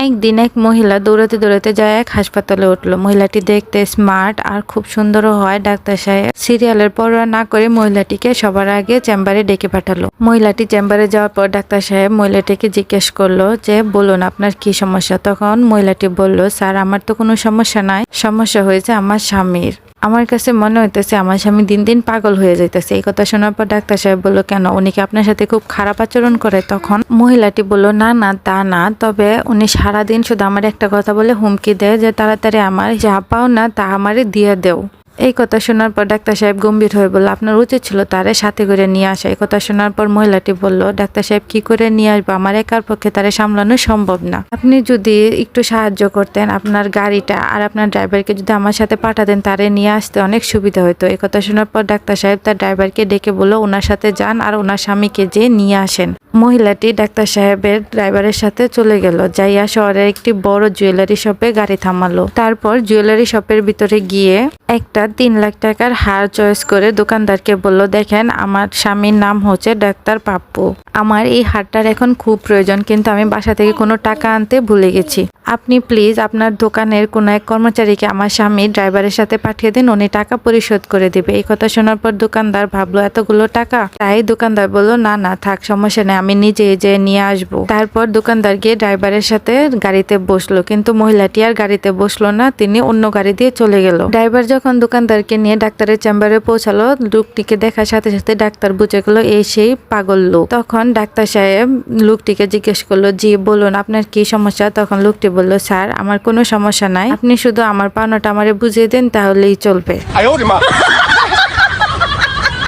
একদিন এক মহিলা দৌড়াতে দৌড়াতে যায় এক হাসপাতালে উঠলো। মহিলাটি দেখতে স্মার্ট আর খুব সুন্দরও হয়। ডাক্তার সাহেব সিরিয়ালের পরোয়া না করে মহিলাটিকে সবার আগে চেম্বারে ডেকে পাঠালো। মহিলাটি চেম্বারে যাওয়ার পর ডাক্তার সাহেব মহিলাটিকে জিজ্ঞেস করলো যে বলুন আপনার কি সমস্যা। তখন মহিলাটি বলল, স্যার আমার তো কোনো সমস্যা নাই, সমস্যা হয়েছে আমার স্বামীর। আমার কাছে মনে হইতেছে আমার স্বামী দিন দিন পাগল হয়ে যাইতেছে। এই কথা শোনার পর ডাক্তার সাহেব বললো, কেন, উনি কি আপনার সাথে খুব খারাপ আচরণ করে? তখন মহিলাটি বলল, না না তা না, তবে উনি সারাদিন শুধু আমার একটা কথা বলে হুমকি দেয় যে তাড়াতাড়ি আমার যা পাও না তা আমারে দিয়ে দেও। এই কথা শোনার পর ডাক্তার সাহেব গম্ভীর হয়ে বলল, আপনার উচিত ছিল তারে সাথে করে নিয়ে আসা। এই কথা শোনার পর মহিলাটি বলল, ডাক্তার সাহেব কি করে নিয়ে আসবো, আমার একার পক্ষে তারে সামলানো সম্ভব না। আপনি যদি একটু সাহায্য করতেন, আপনার গাড়িটা আর আপনার ড্রাইভারকে যদি আমার সাথে পাঠাতেন, তারে নিয়ে আসতে অনেক সুবিধা হতো। এই কথা শোনার পর ডাক্তার সাহেব তার ড্রাইভারকে ডেকে বলল ওনার সাথে যান আর ওনার স্বামীকে যে নিয়ে আসেন। মহিলাটি ডাক্তার সাহেবের ড্রাইভারের সাথে চলে গেল। যাইয়া শহরের একটি বড় জুয়েলারি শপে গাড়ি থামালো। তারপর জুয়েলারি শপের ভিতরে গিয়ে একটা 3 লাখ টাকার হার চয়েস করে দোকানদারকে বলল, দেখেন আমার স্বামীর নাম হচ্ছে ডাক্তার পাপ্পু, আমার এই হারটার এখন খুব প্রয়োজন, কিন্তু আমি বাসা থেকে কোনো টাকা আনতে ভুলে গেছি। আপনি প্লিজ আপনার দোকানের কোনো এক কর্মচারীকে আমার স্বামীর ড্রাইভারের সাথে পাঠিয়ে দিন, উনি টাকা পরিশোধ করে দিবে। এই কথা শোনার পর দোকানদার ভাবলো এতগুলো টাকা, তাই দোকানদার বলল, না না থাক, সমস্যা নেই, আমি নিজে যেয়ে নিয়ে আসবো। তারপর দোকানদার গিয়ে ড্রাইভারের সাথে গাড়িতে বসলো, কিন্তু মহিলাটি আর গাড়িতে বসলো না, তিনি অন্য গাড়ি দিয়ে চলে গেল। ড্রাইভার যখন দোকানদারকে নিয়ে ডাক্তারের চেম্বারে পৌঁছালো, লোকটিকে দেখার সাথে সাথে ডাক্তার বুঝে গেল এই সেই পাগল লোক। তখন ডাক্তার সাহেব লোকটিকে জিজ্ঞেস করলো, জি বলুন আপনার কি সমস্যা। তখন লোকটি বলল, স্যার আমার কোনো সমস্যা নাই, আপনি শুধু আমার পাওনাটা আমারে বুঝিয়ে দেন তাহলেই চলবে।